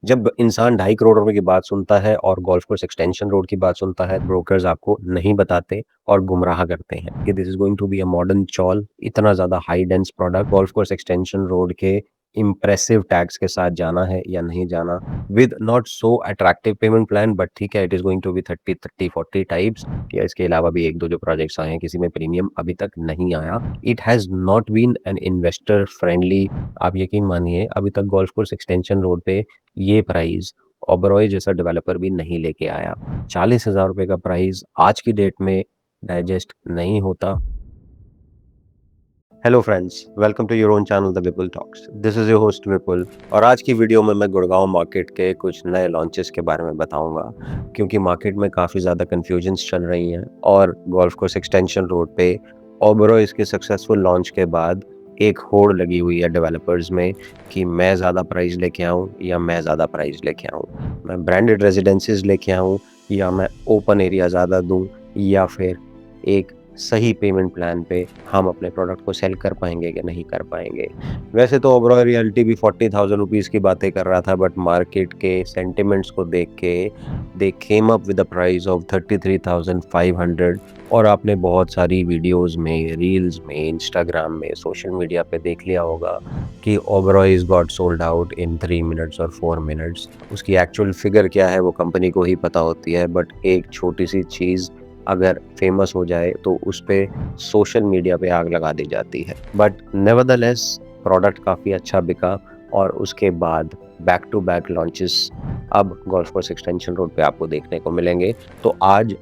जब इंसान 2.5 करोड़ रुपए की बात सुनता है और गोल्फ कोर्स एक्सटेंशन रोड की बात सुनता है, ब्रोकर्स आपको नहीं बताते और गुमराह करते हैं कि this is going to be a modern chawl, इतना ज़्यादा high dense product, golf course extension road के इम्प्रेसिव टैग्स के साथ जाना है या नहीं जाना, with not so attractive payment plan, but ठीक है, it is going to be 30-40 types या इसके अलावा भी 1-2 जो प्रोजेक्ट्स आए हैं, किसी में प्रीमियम अभी तक नहीं आया। It has not been an investor friendly. आप यकीन मानिए, अभी तक गोल्फ कोर्स एक्सटेंशन रोड पे ये प्राइस ओबरॉय जैसा डेवलपर भी नहीं लेके आया। 40,000 रुपए का प्राइस आज की डेट में डाइजेस्ट नहीं होता। Hello friends, welcome to your own channel the Vipul talks. This is your host Vipul और आज की वीडियो में मैं गुड़गांव मार्केट के कुछ नए लॉन्चेस के बारे में बताऊंगा, क्योंकि मार्केट में काफ़ी ज़्यादा कन्फ्यूजन्स चल रही हैं और गोल्फ कोर्स एक्सटेंशन रोड पे ओबरॉय इसके सक्सेसफुल लॉन्च के बाद एक होड़ लगी हुई है डेवलपर्स में कि मैं ज़्यादा प्राइस लेके आऊँ या मैं ज़्यादा प्राइस लेके आऊँ, मैं ब्रांडेड रेजिडेंसीज लेके आऊँ या मैं ओपन एरिया ज़्यादा दूँ, या फिर एक सही पेमेंट प्लान पे हम अपने प्रोडक्ट को सेल कर पाएंगे कि नहीं कर पाएंगे। वैसे तो ओबरॉय रियल्टी भी 40,000 रुपीज़ की बातें कर रहा था, बट मार्केट के सेंटिमेंट्स को देख के they came up with the price of 33,500। और आपने बहुत सारी वीडियोस में, रील्स में, इंस्टाग्राम में, सोशल मीडिया पे देख लिया होगा कि Oberoi is got sold out in 3 minutes और 4 मिनट्स। उसकी एक्चुअल फिगर क्या है वो कंपनी को ही पता होती है, बट एक छोटी सी चीज़ अगर फेमस हो जाए तो उस पे सोशल मीडिया पे आग लगा दी जाती है। बट नेवरदलेस प्रोडक्ट काफ़ी अच्छा बिका और उसके बाद बैक टू बैक लॉन्चेस अब गोल्फ कोर्स एक्सटेंशन रोड पे आपको देखने को मिलेंगे। तो आज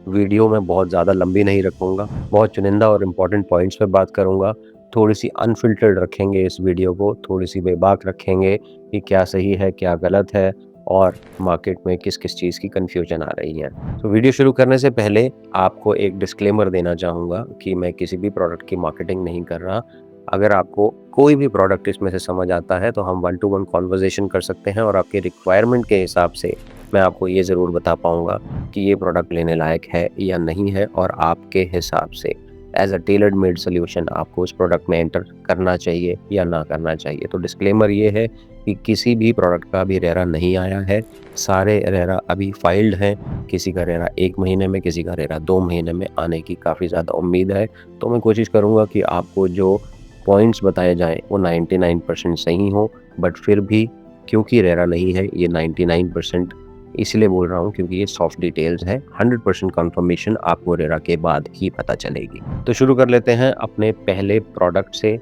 वीडियो में बहुत ज़्यादा लंबी नहीं रखूँगा, बहुत चुनिंदा और इम्पॉर्टेंट पॉइंट्स पे बात करूँगा। थोड़ी सी अनफिल्टर्ड रखेंगे इस वीडियो को, थोड़ी सी बेबाक रखेंगे कि क्या सही है, क्या गलत है और मार्केट में किस किस चीज़ की कन्फ्यूजन आ रही है। तो वीडियो शुरू करने से पहले आपको एक डिस्क्लेमर देना चाहूँगा कि मैं किसी भी प्रोडक्ट की मार्केटिंग नहीं कर रहा। अगर आपको कोई भी प्रोडक्ट इसमें से समझ आता है तो हम 1 टू 1 कॉन्वर्सेशन कर सकते हैं और आपके रिक्वायरमेंट के हिसाब से मैं आपको ये ज़रूर बता पाऊँगा कि ये प्रोडक्ट लेने लायक है या नहीं है, और आपके हिसाब से as a tailored made solution आपको उस प्रोडक्ट में एंटर करना चाहिए या ना करना चाहिए। तो डिस्क्लेमर ये है कि किसी भी प्रोडक्ट का अभी रेरा नहीं आया है, सारे रेरा अभी फाइल्ड हैं। किसी का रेरा 1 महीने में, किसी का रेरा 2 महीने में आने की काफ़ी ज़्यादा उम्मीद है। तो मैं कोशिश करूँगा कि आपको जो पॉइंट्स बताए जाएँ वो 99% सही हों, बट फिर भी क्योंकि रेरा नहीं है, ये 99% इसलिए बोल रहा हूँ क्योंकि ये सॉफ्ट डिटेल्स है। 100% कंफर्मेशन आपको रेरा के बाद ही पता चलेगी। तो शुरू कर लेते हैं अपने पहले प्रोडक्ट से,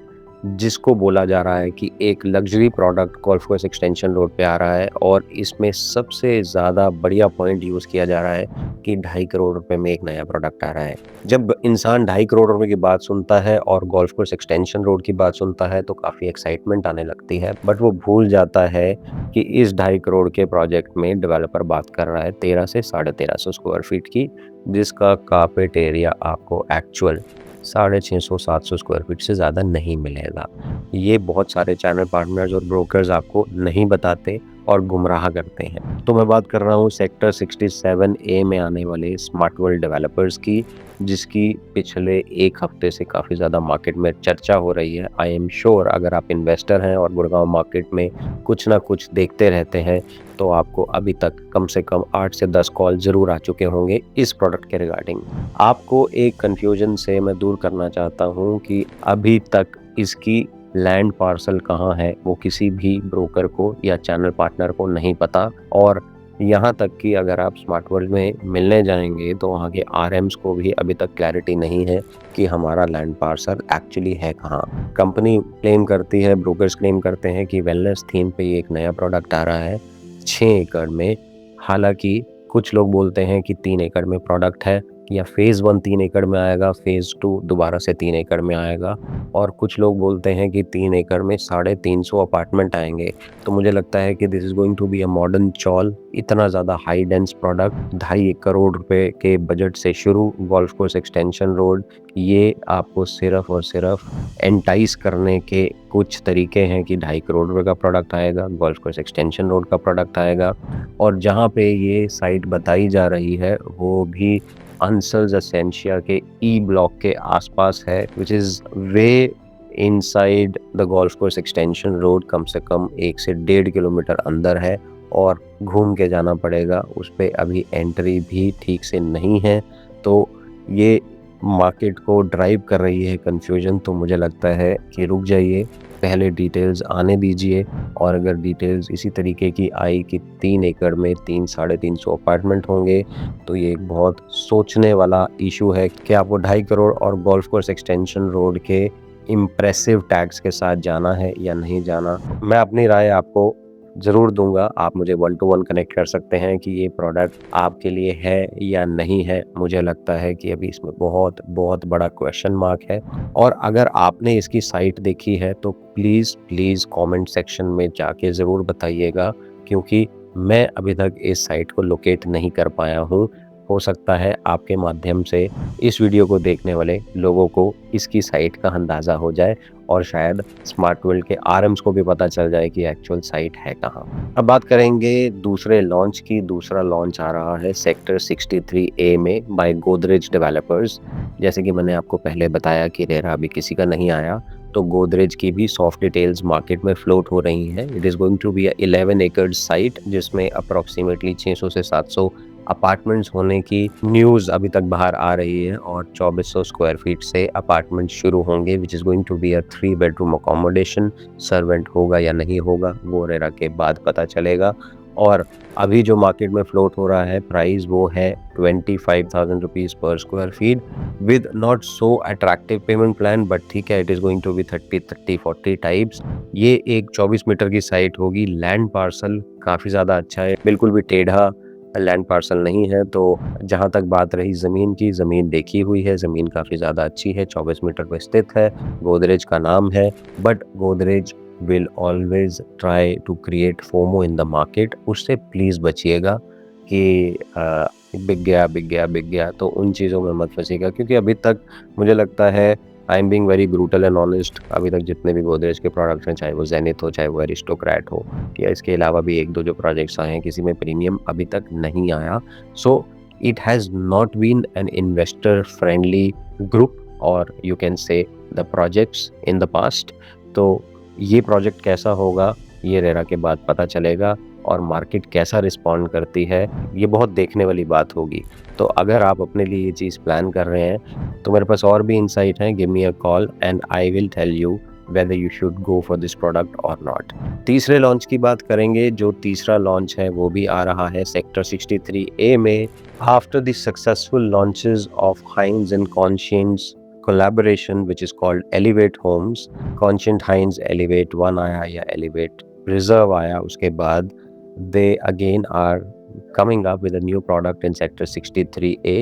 जिसको बोला जा रहा है कि एक luxury product golf course extension road पे आ रहा है और इसमें सबसे ज़्यादा बढ़िया पॉइंट यूज़ किया जा रहा है कि 2.5 करोड़ रुपए में एक नया प्रोडक्ट आ रहा है। जब इंसान 2.5 करोड़ रुपए की बात सुनता है और गोल्फ कोर्स एक्सटेंशन रोड की बात सुनता है तो काफ़ी एक्साइटमेंट आने लगती है, बट वो भूल जाता है कि इस 2.5 करोड़ के प्रोजेक्ट में डेवलपर बात कर रहा है 13 से 1350 स्क्वायर फीट की, जिसका कारपेट एरिया आपको एक्चुअल 650-700 स्क्वायर फीट से ज़्यादा नहीं मिलेगा। ये बहुत सारे चैनल पार्टनर्स और ब्रोकर्स आपको नहीं बताते और गुमराह करते हैं। तो मैं बात कर रहा हूँ सेक्टर 67A में आने वाले स्मार्ट वर्ल्ड डेवलपर्स की, जिसकी पिछले 1 हफ्ते से काफ़ी ज़्यादा मार्केट में चर्चा हो रही है। आई एम श्योर अगर आप इन्वेस्टर हैं और गुड़गांव मार्केट में कुछ ना कुछ देखते रहते हैं तो आपको अभी तक कम से कम 8 से 10 कॉल ज़रूर आ चुके होंगे इस प्रोडक्ट के रिगार्डिंग। आपको एक कन्फ्यूजन से मैं दूर करना चाहता हूँ कि अभी तक इसकी लैंड पार्सल कहाँ है वो किसी भी ब्रोकर को या चैनल पार्टनर को नहीं पता, और यहाँ तक कि अगर आप स्मार्ट वर्ल्ड में मिलने जाएंगे तो वहाँ के आरएम्स को भी अभी तक क्लैरिटी नहीं है कि हमारा लैंड पार्सल एक्चुअली है कहाँ। कंपनी क्लेम करती है, ब्रोकर्स क्लेम करते हैं कि वेलनेस थीम पे ये एक नया प्रोडक्ट आ रहा है 6 एकड़ में। हालांकि कुछ लोग बोलते हैं कि 3 एकड़ में प्रोडक्ट है, या फेज़ 1 3 एकड़ में आएगा, फेज़ 2 दोबारा से 3 एकड़ में आएगा, और कुछ लोग बोलते हैं कि 3 एकड़ में 350 अपार्टमेंट आएंगे। तो मुझे लगता है कि this is going to be a modern chawl, इतना ज़्यादा हाई डेंस प्रोडक्ट 2.5 करोड़ रुपए के बजट से शुरू गोल्फ कोर्स एक्सटेंशन रोड। ये आपको सिर्फ और सिर्फ एंटाइस करने के कुछ तरीके हैं कि 2.5 करोड़ रुपए का प्रोडक्ट आएगा, गोल्फ कोर्स एक्सटेंशन रोड का प्रोडक्ट आएगा, और जहाँ पे ये साइट बताई जा रही है वो भी अंसल्स एसेंशिया के ई ब्लॉक के आसपास है, which is way inside the golf course extension road. कम से कम 1 से 1.5 किलोमीटर अंदर है और घूम के जाना पड़ेगा, उस पे अभी एंट्री भी ठीक से नहीं है। तो ये मार्केट को ड्राइव कर रही है कन्फ्यूजन। तो मुझे लगता है कि रुक जाइए, पहले डिटेल्स आने दीजिए। और अगर डिटेल्स इसी तरीके की आई कि 3 एकड़ में 3 साढ़े 300 अपार्टमेंट होंगे, तो ये एक बहुत सोचने वाला इशू है कि आपको 2.5 करोड़ और गोल्फ कोर्स एक्सटेंशन रोड के इम्प्रेसिव टैग्स के साथ जाना है या नहीं जाना। मैं अपनी राय आपको ज़रूर दूँगा, आप मुझे 1 टू 1 कनेक्ट कर सकते हैं कि ये प्रोडक्ट आपके लिए है या नहीं है। मुझे लगता है कि अभी इसमें बहुत, बहुत बड़ा क्वेश्चन मार्क है। और अगर आपने इसकी साइट देखी है तो प्लीज़ कमेंट सेक्शन में जाके ज़रूर बताइएगा, क्योंकि मैं अभी तक इस साइट को लोकेट नहीं कर पाया हूँ। हो सकता है आपके माध्यम से इस वीडियो को देखने वाले लोगों को इसकी साइट का अंदाज़ा हो जाए और शायद स्मार्ट वर्ल्ड के आरएम्स को भी पता चल जाए कि एक्चुअल साइट है कहाँ। अब बात करेंगे दूसरे लॉन्च की। दूसरा लॉन्च आ रहा है सेक्टर 63A में बाय गोदरेज डेवलपर्स। जैसे कि मैंने आपको पहले बताया कि रेरा अभी किसी का नहीं आया, तो गोदरेज की भी सॉफ्ट डिटेल्स मार्केट में फ्लोट हो रही हैं। It is going to be a 11 acre site, जिसमें अप्रॉक्सीमेटली 600 से 700 अपार्टमेंट्स होने की न्यूज़ अभी तक बाहर आ रही है। और 2400 स्क्वायर फीट से अपार्टमेंट शुरू होंगे, which is going to be a 3 bedroom accommodation. Servant होगा या नहीं होगा वो रेरा के बाद पता चलेगा। और अभी जो मार्केट में फ्लोट हो रहा है प्राइस, वो है 25,000 rupees per square feet with not so attractive payment plan, but ठीक है, it is going to be 30-40 types. ये एक 24 मीटर की साइट होगी। लैंड पार्सल काफ़ी ज़्यादा अच्छा है, बिल्कुल भी टेढ़ा लैंड पार्सल नहीं है। तो जहाँ तक बात रही ज़मीन की, ज़मीन देखी हुई है, ज़मीन काफ़ी ज़्यादा अच्छी है, 24 मीटर पे स्थित है, गोदरेज का नाम है। But Godrej will always try to create FOMO in the market. उससे प्लीज़ बचिएगा कि बिक गया, तो उन चीज़ों में मत फंसिएगा, क्योंकि अभी तक मुझे लगता है, I am being very brutal and honest, अभी तक जितने भी गोदरेज के प्रोडक्ट्स हैं, चाहे वो जेनिथ हो, चाहे वो एरिस्टोक्रेट हो, या इसके अलावा भी 1-2 जो प्रोजेक्ट्स आए हैं, किसी में प्रीमियम अभी तक नहीं आया। So it has not been an investor friendly group, और you can say the projects in the past. तो ये प्रोजेक्ट कैसा होगा, ये रेरा के बाद पता चलेगा, और मार्केट कैसा रिस्पॉन्ड करती है, ये बहुत देखने वाली बात होगी। तो अगर आप अपने लिए ये चीज़ प्लान कर रहे हैं, तो मेरे पास और भी इनसाइट हैं, give me a call and I will tell you whether you should go for this product or not। तीसरे लॉन्च की बात करेंगे। जो तीसरा लॉन्च है वो भी आ रहा है सेक्टर 63A में। After the successful launches of Hines and Conscient's collaboration which is called Elevate Homes, Conscient Hines Elevate 1 आया या Elevate Reserve आया, उसके बाद they again are coming up with a new product in sector 63A।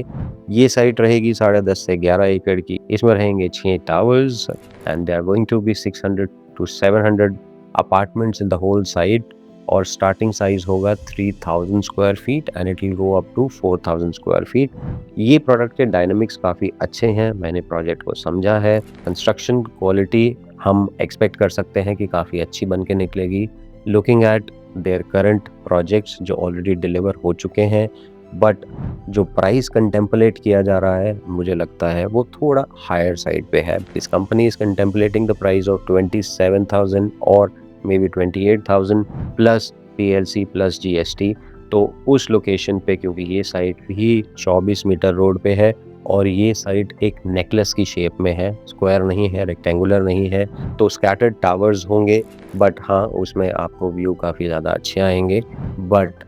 ये site रहेगी 10.5 से 11 एकड़ की। इसमें रहेंगे 6 towers and they are going to be 600 to 700 apartments in the whole site. और स्टार्टिंग साइज होगा 3000 square feet and it will go up to 4000 square feet. ये प्रोडक्ट के डायनामिक्स काफ़ी अच्छे हैं, मैंने प्रोजेक्ट को समझा है। कंस्ट्रक्शन क्वालिटी हम एक्सपेक्ट कर सकते हैं कि काफ़ी अच्छी बन के निकलेगी, looking at their current projects जो ऑलरेडी डिलीवर हो चुके हैं। बट जो प्राइस कंटेम्पलेट किया जा रहा है, मुझे लगता है वो थोड़ा हायर साइड पे है। This company is contemplating the price of 27,000 और may be 28,000 plus PLC plus GST। तो उस लोकेशन पे, क्योंकि ये साइट भी 24 मीटर रोड पे है और ये साइट एक नेकलेस की शेप में है, स्क्वायर नहीं है, रेक्टेंगुलर नहीं है, तो स्कैटर्ड टावर्स होंगे। बट हाँ, उसमें आपको व्यू काफ़ी ज़्यादा अच्छे आएंगे। बट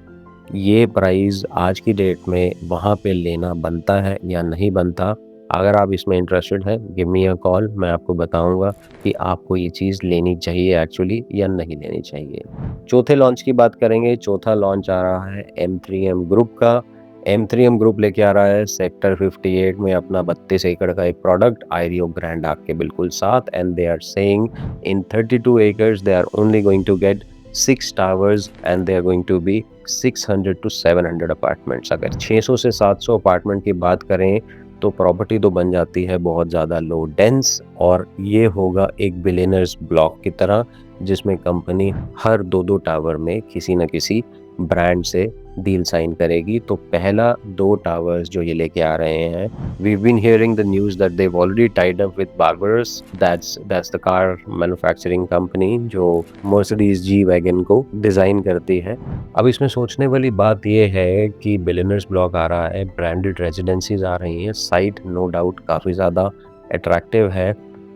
ये प्राइस आज की डेट में वहाँ पे लेना बनता है या नहीं बनता। अगर आप इसमें इंटरेस्टेड हैं, गिव मी अ कॉल, मैं आपको बताऊंगा कि आपको ये चीज़ लेनी चाहिए एक्चुअली या नहीं लेनी चाहिए। चौथे लॉन्च की बात करेंगे। चौथा लॉन्च आ रहा है M3M ग्रुप का। M3M ग्रुप लेके आ रहा है सेक्टर 58 में अपना 32 एकड़ का एक प्रोडक्ट आयरियो ग्रैंड आर्क के बिल्कुल साथ। And they are saying in 32 acres they are only going to get 6 towers and they are going to be 600 to 700 apartments. अगर 600 से 700 अपार्टमेंट की बात करें तो प्रॉपर्टी तो बन जाती है बहुत ज़्यादा लो डेंस, और ये होगा एक बिलियनर्स ब्लॉक की तरह, जिसमें कंपनी हर 2-2 टावर में किसी न किसी ब्रांड से डील साइन करेगी। तो पहला 2 टावर्स जो ये लेके आ रहे हैं, we've been hearing the news that they've already tied up with Barbaros, that's the car manufacturing company जो Mercedes G-Wagon को डिज़ाइन करती है। अब इसमें सोचने वाली बात ये है कि बिलियनर्स ब्लॉक आ रहा है, ब्रांडेड रेजिडेंसीज आ रही हैं, साइट नो डाउट काफ़ी ज़्यादा अट्रैक्टिव है,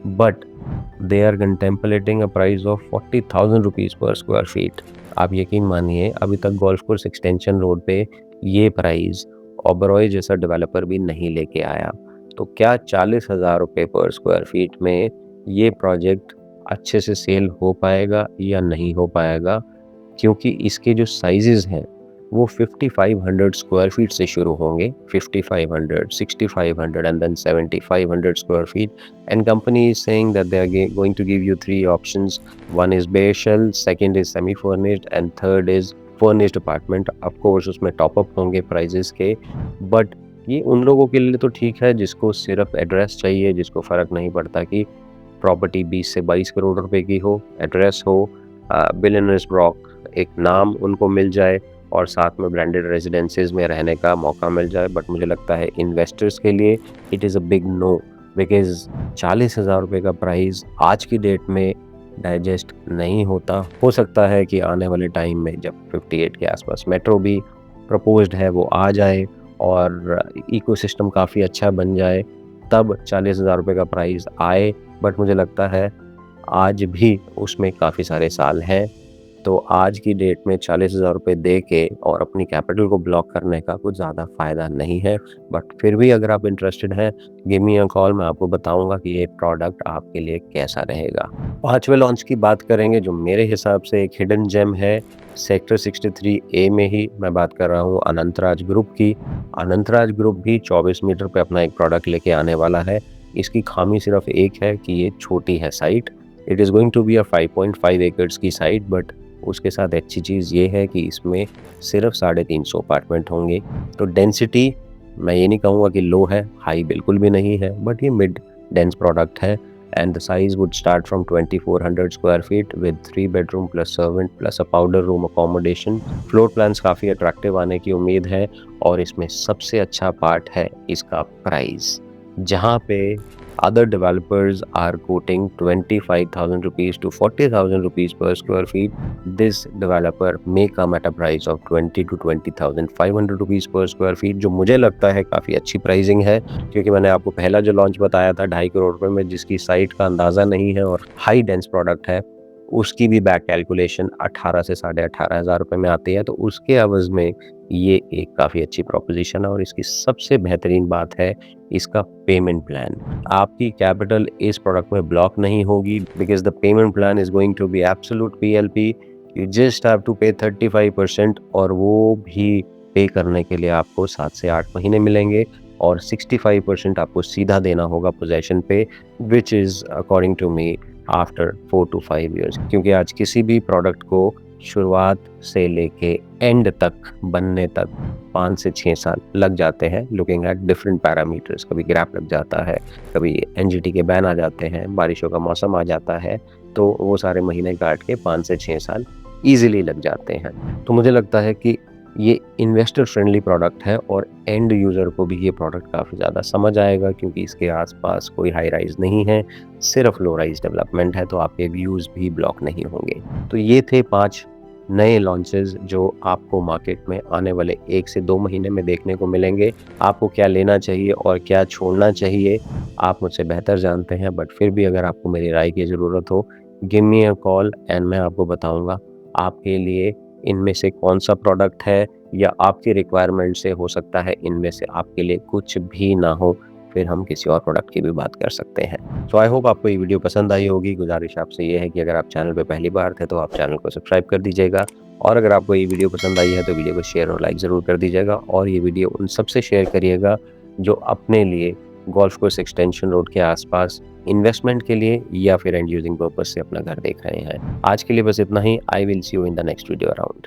but they are contemplating a price of 40,000 rupees per square feet. आप यकीन मानिए अभी तक गोल्फ कोर्स एक्सटेंशन रोड पे ये प्राइस ओबरॉय जैसा डेवलपर भी नहीं लेके आया। तो क्या 40,000 रुपये पर स्क्वायर फीट में ये प्रोजेक्ट अच्छे से सेल हो पाएगा या नहीं हो पाएगा, क्योंकि इसके जो साइजेस हैं वो 5500 स्क्वायर फीट से शुरू होंगे, 5500, 6500 and then 7500 square feet. And company is saying that they are going to give you 3 options, one is bare shell, second is semi furnished and third is furnished apartment. Of course उसमें top up होंगे prices के, but ये उन लोगों के लिए तो ठीक है जिसको सिर्फ एड्रेस चाहिए, जिसको फ़र्क नहीं पड़ता कि प्रॉपर्टी 20 से 22 करोड़ रुपए की हो, एड्रेस हो, बिलियनर्स ब्लॉक एक नाम उनको मिल जाए और साथ में ब्रांडेड रेजिडेंसीज में रहने का मौका मिल जाए। बट मुझे लगता है इन्वेस्टर्स के लिए it is a big no, because 40,000 रुपये का प्राइस आज की डेट में डाइजेस्ट नहीं होता। हो सकता है कि आने वाले टाइम में जब 58 के आसपास मेट्रो भी प्रपोज्ड है वो आ जाए और इकोसिस्टम काफ़ी अच्छा बन जाए, तब 40,000 रुपये का प्राइस आए। बट मुझे लगता है आज भी उसमें काफ़ी सारे साल हैं, तो आज की डेट में 40,000 रुपये दे के और अपनी कैपिटल को ब्लॉक करने का कुछ ज़्यादा फ़ायदा नहीं है। बट फिर भी अगर आप इंटरेस्टेड हैं, गिव मी अ कॉल, मैं आपको बताऊंगा कि ये प्रोडक्ट आपके लिए कैसा रहेगा। 5वें लॉन्च की बात करेंगे जो मेरे हिसाब से एक हिडन जेम है, सेक्टर 63A में ही मैं बात कर रहा हूँ अनंतराज ग्रुप की। अनंतराज ग्रुप भी 24 मीटर पे अपना एक प्रोडक्ट लेके आने वाला है। इसकी खामी सिर्फ एक है कि ये छोटी है site. It is going to be a 5.5 acres की साइट, बट उसके साथ अच्छी चीज़ ये है कि इसमें सिर्फ 350 अपार्टमेंट होंगे। तो डेंसिटी मैं ये नहीं कहूँगा कि लो है, हाई बिल्कुल भी नहीं है, बट ये मिड डेंस प्रोडक्ट है। And the size would start from 2400 square feet with 3 bedroom plus servant plus a powder room accommodation. Floor plans काफ़ी अट्रैक्टिव आने की उम्मीद है और इसमें सबसे अच्छा पार्ट है इसका प्राइस, जहाँ पे other developers are quoting 25,000 rupees to 40,000 rupees per square feet. This developer may come at a price of 20 to 20,500 rupees per square feet, जो मुझे लगता है काफ़ी अच्छी प्राइसिंग है, क्योंकि मैंने आपको पहला जो लॉन्च बताया था 2.5 करोड़ रुपए में, जिसकी साइट का अंदाज़ा नहीं है और हाई डेंस प्रोडक्ट है, उसकी भी बैक कैलकुलेशन 18 से 18,500 रुपये में आती है। तो उसके एवज़ में ये एक काफ़ी अच्छी प्रोपोजिशन है और इसकी सबसे बेहतरीन बात है इसका पेमेंट प्लान। आपकी कैपिटल इस प्रोडक्ट में ब्लॉक नहीं होगी, because the payment plan is going to be absolute PLP। You just have to pay 35% और वो भी पे करने के लिए आपको 7 से 8 महीने मिलेंगे और 65% आपको सीधा देना होगा पोजेशन पे, which is according to me after 4 to 5 years. क्योंकि आज किसी भी प्रोडक्ट को शुरुआत से लेके एंड तक बनने तक 5 से 6 साल लग जाते हैं, लुकिंग एट डिफरेंट पैरामीटर्स। कभी ग्रैप लग जाता है, कभी NGT के बैन आ जाते हैं, बारिशों का मौसम आ जाता है, तो वो सारे महीने काट के 5 से 6 साल ईजिली लग जाते हैं। तो मुझे लगता है कि ये इन्वेस्टर फ्रेंडली प्रोडक्ट है और एंड यूज़र को भी ये प्रोडक्ट काफ़ी ज़्यादा समझ आएगा, क्योंकि इसके आसपास कोई हाई राइज नहीं है, सिर्फ लो राइज डेवलपमेंट है, तो आपके व्यूज़ भी ब्लॉक नहीं होंगे। तो ये थे 5 नए लॉन्चेस जो आपको मार्केट में आने वाले 1 से 2 महीने में देखने को मिलेंगे। आपको क्या लेना चाहिए और क्या छोड़ना चाहिए आप मुझसे बेहतर जानते हैं, बट फिर भी अगर आपको मेरी राय की ज़रूरत हो, give me a call and मैं आपको बताऊंगा आपके लिए इनमें से कौन सा प्रोडक्ट है, या आपकी रिक्वायरमेंट से हो सकता है इनमें से आपके लिए कुछ भी ना हो, फिर हम किसी और प्रोडक्ट की भी बात कर सकते हैं। सो आई होप आपको ये वीडियो पसंद आई होगी। गुजारिश आपसे ये है कि अगर आप चैनल पे पहली बार थे तो आप चैनल को सब्सक्राइब कर दीजिएगा, और अगर आपको ये वीडियो पसंद आई है तो वीडियो को शेयर और लाइक ज़रूर कर दीजिएगा, और ये वीडियो उन सबसे शेयर करिएगा जो अपने लिए गोल्फ कोर्स एक्सटेंशन रोड के आसपास इन्वेस्टमेंट के लिए या फिर एंड यूजिंग पर्पज से अपना घर देख रहे हैं। आज के लिए बस इतना ही। I will see you in the next video around.